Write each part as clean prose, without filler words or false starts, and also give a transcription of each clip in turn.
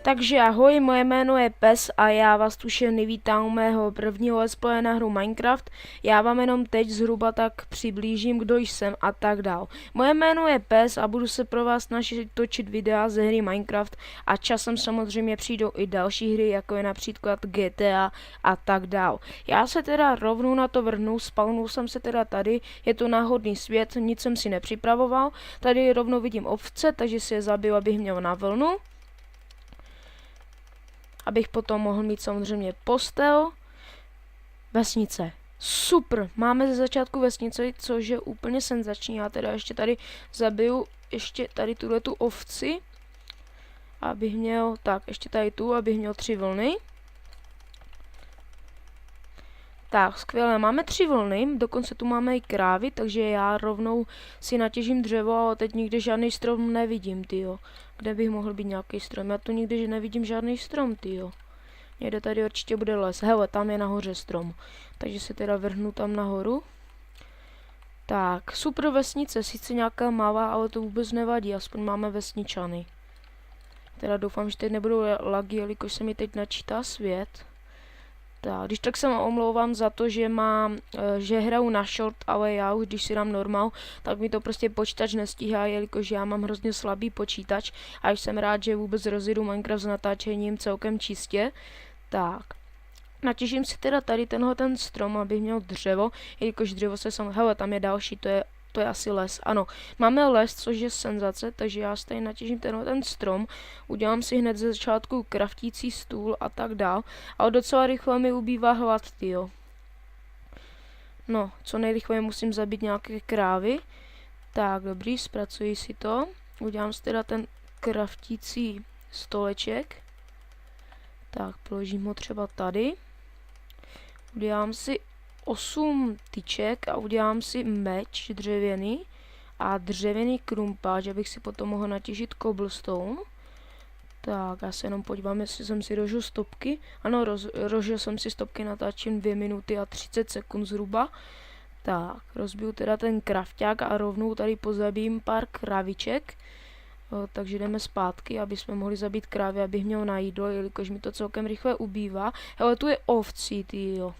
Takže ahoj, moje jméno je Pes a já vás tu všechny vítám u mého prvního let's playe na hru Minecraft. Já vám jenom teď zhruba tak přiblížím, kdo jsem a tak dál. Moje jméno je Pes a budu se pro vás snažit točit videa ze hry Minecraft a časem samozřejmě přijdou i další hry, jako je například GTA a tak dál. Já se teda rovnou na to vrhnu, spalnul jsem se teda tady, je to náhodný svět, nic jsem si nepřipravoval. Tady rovnou vidím ovce, takže si je zabiju, abych měl na vlnu. Abych potom mohl mít samozřejmě postel. Vesnice. Super, máme ze začátku vesnice, což je úplně senzační. Já teda ještě tady zabiju ještě tady tu ovci. Abych měl, tak ještě tady tu, abych měl 3 vlny. Tak, skvěle, máme 3 vlny, dokonce tu máme i krávy, takže já rovnou si natěžím dřevo, ale teď nikde žádný strom nevidím, tyjo. Kde bych mohl být nějaký strom? Já tu nikde nevidím žádný strom, tyjo. Někde tady určitě bude les. Hele, tam je nahoře strom. Takže se teda vrhnu tam nahoru. Tak, super vesnice, sice nějaká malá, ale to vůbec nevadí, aspoň máme vesničany. Teda doufám, že teď nebudou lagy, jelikož se mi teď načítá svět. Tak, když tak se omlouvám za to, že hraju na short, ale já už když si dám normál, tak mi to prostě počítač nestíhá, jelikož já mám hrozně slabý počítač a jsem rád, že vůbec rozjedu Minecraft s natáčením celkem čistě. Tak, natěžím si teda tady ten strom, abych měl dřevo, jelikož dřevo se hele, tam je další, to je asi les. Ano, máme les, což je senzace, takže já si tady natěžím ten strom, udělám si hned ze začátku kraftící stůl a tak dál, ale docela rychle mi ubývá hlad, tyjo. No, co nejrychleji musím zabít nějaké krávy. Tak, dobrý, zpracuji si to. Udělám si teda ten kraftící stoleček. Tak, položím ho třeba tady. Udělám si 8 tyček a udělám si meč dřevěný a dřevěný krumpáč, abych si potom mohl natěžit cobblestone. Tak, já se jenom podívám, jestli jsem si rožil stopky. Ano, rožil jsem si stopky, natáčím 2 minuty a 30 sekund zhruba. Tak, rozbiju teda ten krafťák a rovnou tady pozabím pár kraviček. Takže jdeme zpátky, aby jsme mohli zabít krávy, abych měl na jídlo, jelikož mi to celkem rychle ubývá. Hele, tu je ovcí, tyjo.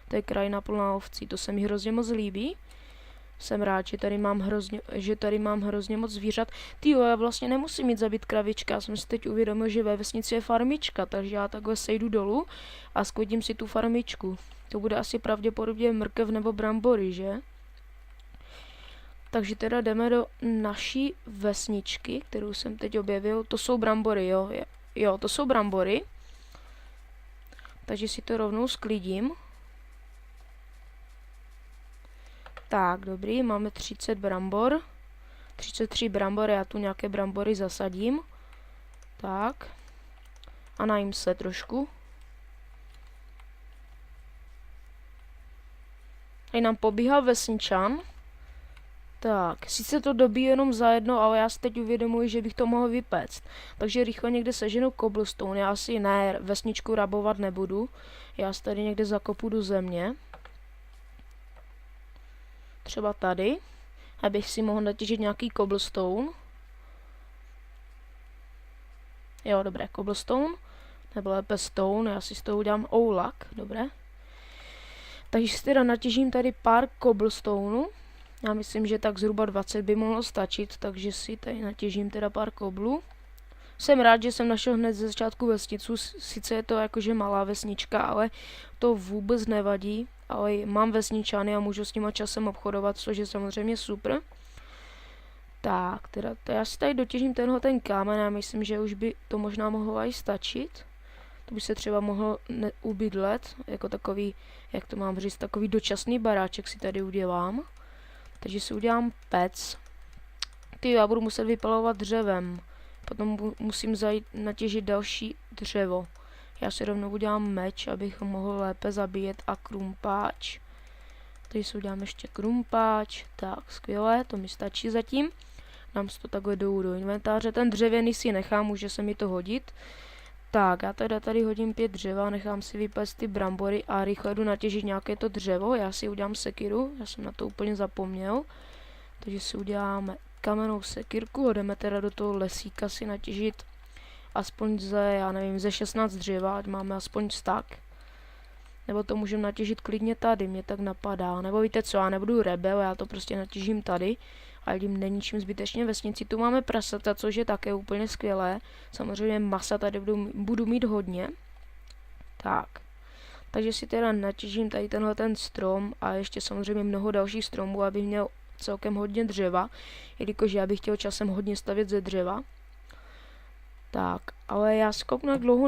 To je krajina plná ovcí, to se mi hrozně moc líbí. Jsem rád, že tady mám hrozně moc zvířat. Tyjo, já vlastně nemusím mít zabít kravička, já jsem si teď uvědomil, že ve vesnici je farmička, takže já takhle sejdu dolů a sklidím si tu farmičku. To bude asi pravděpodobně mrkev nebo brambory, že? Takže teda jdeme do naší vesničky, kterou jsem teď objevil. To jsou brambory, jo? Jo, to jsou brambory. Takže si to rovnou sklidím. Tak, dobrý, máme 30 brambor. 33 brambor, já tu nějaké brambory zasadím. Tak. A najím se trošku. Tady nám pobíhá vesničan. Tak, sice to dobí jenom za jedno, ale já si teď uvědomuji, že bych to mohl vypéct. Takže rychle někde seženu cobblestone, já si ne, vesničku rabovat nebudu. Já si tady někde zakopu do země. Třeba tady, abych si mohl natěžit nějaký cobblestone. Jo, dobré, cobblestone, nebo lépe stone, já si z toho udělám oulak, dobré. Takže si teda natěžím tady pár cobblestoneů. Já myslím, že tak zhruba 20 by mohlo stačit, takže si tady natěžím teda pár koblů. Jsem rád, že jsem našel hned ze začátku vesnicu, sice je to jakože malá vesnička, ale to vůbec nevadí. Ale mám vesničany a můžu s nima časem obchodovat, což je samozřejmě super. Tak, teda já si tady dotěžím ten kámen a myslím, že už by to možná mohlo i stačit. To by se třeba mohl ubydlet, jako takový, jak to mám říct, takový dočasný baráček si tady udělám. Takže si udělám pec. Já budu muset vypalovat dřevem. Potom musím zajít natěžit další dřevo. Já si rovnou udělám meč, abych mohl lépe zabíjet a krumpáč. Tady si udělám ještě krumpáč. Tak, skvěle, to mi stačí zatím. Dám si to takhle dolů do inventáře. Ten dřevěný si nechám, může se mi to hodit. Tak, já teda tady hodím 5 dřeva, nechám si vypést ty brambory a rychle jdu natěžit nějaké to dřevo. Já si udělám sekiru, já jsem na to úplně zapomněl. Takže si uděláme kamennou sekirku, jdeme teda do toho lesíka si natěžit aspoň já nevím, ze 16 dřeva, ať máme aspoň stack. Nebo to můžeme natěžit klidně tady, mě tak napadá. Nebo víte co, já nebudu rebel, já to prostě natěžím tady. A tím neníčím zbytečně vesnici. Tu máme prasata, což je také úplně skvělé. Samozřejmě masa tady budu mít hodně. Tak. Takže si teda natěžím tady tenhle ten strom a ještě samozřejmě mnoho dalších stromů, abych měl celkem hodně dřeva, jelikož já bych chtěl časem hodně stavět ze dřeva. Tak, ale já si kouknu, jak dlouho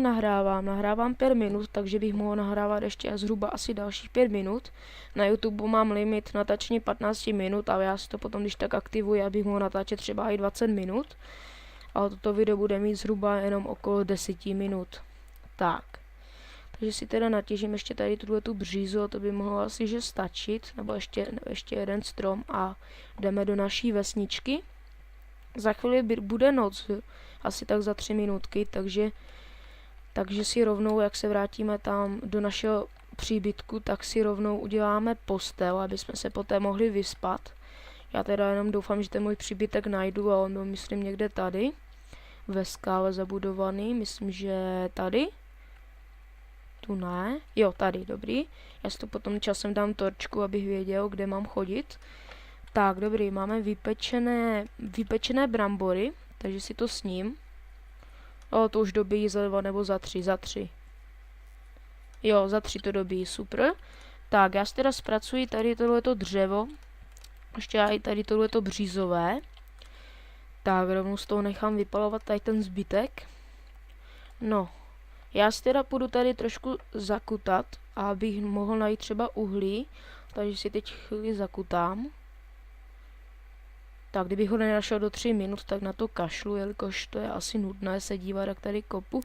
nahrávám 5 minut, takže bych mohl nahrávat ještě zhruba asi dalších 5 minut. Na YouTube mám limit natáčení 15 minut, ale já si to potom, když tak aktivuji, abych mohl natáčet třeba i 20 minut. Ale toto video bude mít zhruba jenom okolo 10 minut. Tak. Takže si teda natěžím ještě tady tu břízu, to by mohlo asi že stačit, nebo ještě jeden strom a jdeme do naší vesničky. Za chvíli bude noc, asi tak za 3 minutky, takže si rovnou, jak se vrátíme tam do našeho příbytku, tak si rovnou uděláme postel, aby jsme se poté mohli vyspat. Já teda jenom doufám, že ten můj příbytek najdu, ale on byl, myslím, někde tady, ve skále zabudovaný, myslím, že tady. Tu ne, jo, tady, dobrý. Já si to potom časem dám torčku, abych věděl, kde mám chodit. Tak, dobrý, máme vypečené brambory, takže si to sním. O, to už dobíjí za 2 nebo za 3, za 3. Jo, za 3 to dobíjí, super. Tak, já si teda zpracuji tady tohleto dřevo. Ještě já i tady tohleto břízové. Tak, rovnou z toho nechám vypalovat tady ten zbytek. No, já si teda půjdu tady trošku zakutat, abych mohl najít třeba uhlí. Takže si teď chvíli zakutám. Tak, kdybych ho nenašel do 3 minut, tak na to kašlu, jelikož to je asi nudné se dívat, jak tady kopu.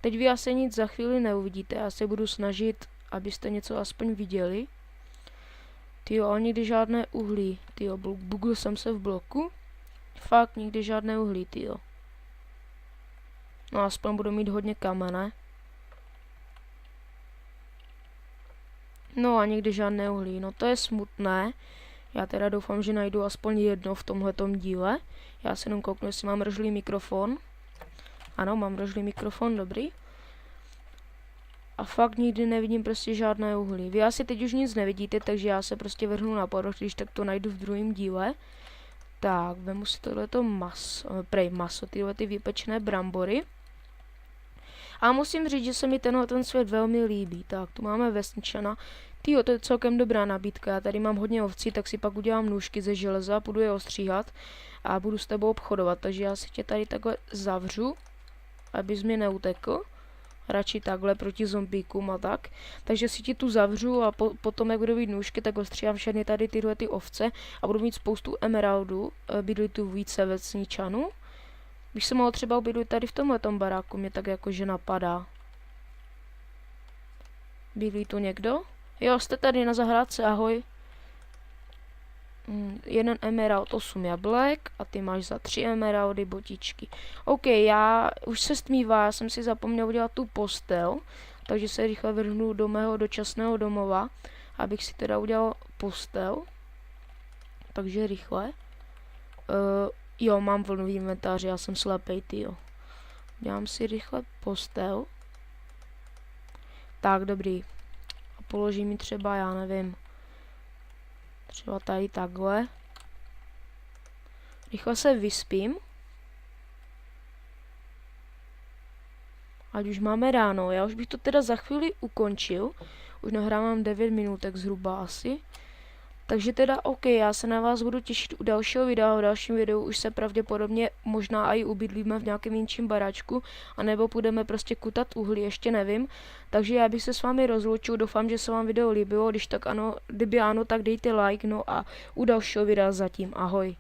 Teď vy asi nic za chvíli neuvidíte, já se budu snažit, abyste něco aspoň viděli. Tyjo, ale nikdy žádné uhlí, tyjo, bugl jsem se v bloku. Fakt, nikdy žádné uhlí, tyjo. No aspoň budu mít hodně kamene. No a nikdy žádné uhlí, no to je smutné. Já teda doufám, že najdu aspoň jedno v tomhletom díle. Já se jenom kouknu, jestli mám rožlý mikrofon. Ano, mám rožlý mikrofon, dobrý. A fakt nikdy nevidím prostě žádné uhlí. Vy asi teď už nic nevidíte, takže já se prostě vrhnu na povrch, když tak to najdu v druhém díle. Tak, vemu si tohleto maso, tyhle ty vypečené brambory. A musím říct, že se mi ten svět velmi líbí. Tak, tu máme vesničana. Tyjo, to je celkem dobrá nabídka. Já tady mám hodně ovcí, tak si pak udělám nůžky ze železa, budu je ostříhat a budu s tebou obchodovat. Takže já si tě tady takhle zavřu, abys mi neutekl. Radši takhle proti zombíkům a tak. Takže si ti tu zavřu a potom, jak budu mít nůžky, tak ostříhám všechny tady tyhle ty ovce a budu mít spoustu emeraldů. Bydlí tu více vesničanů. Bych se mohl třeba ubydlit tady v tomhletom baráku, mě tak jakože napadá. Bydlí tu někdo? Jo, jste tady na zahrádce, ahoj. 1 emerald, 8 jablek a ty máš za 3 emeraldy botičky. OK, já už se stmívá, já jsem si zapomněl udělat tu postel, takže se rychle vrhnu do mého dočasného domova, abych si teda udělal postel. Takže rychle. Jo, mám vlnu v inventáři, já jsem slepej, tyjo. Dělám si rychle postel. Tak, dobrý. A položím mi třeba, já nevím, třeba tady takhle. Rychle se vyspím. Ať už máme ráno, já už bych to teda za chvíli ukončil. Už nahrávám 9 minutek zhruba asi. Takže teda OK, já se na vás budu těšit u dalšího videa. V dalším videu už se pravděpodobně možná i ubydlíme v nějakém jinčím baráčku, anebo půjdeme prostě kutat uhlí, ještě nevím. Takže já bych se s vámi rozloučil, doufám, že se vám video líbilo, když tak ano, kdyby ano, tak dejte like, no a u dalšího videa zatím, ahoj.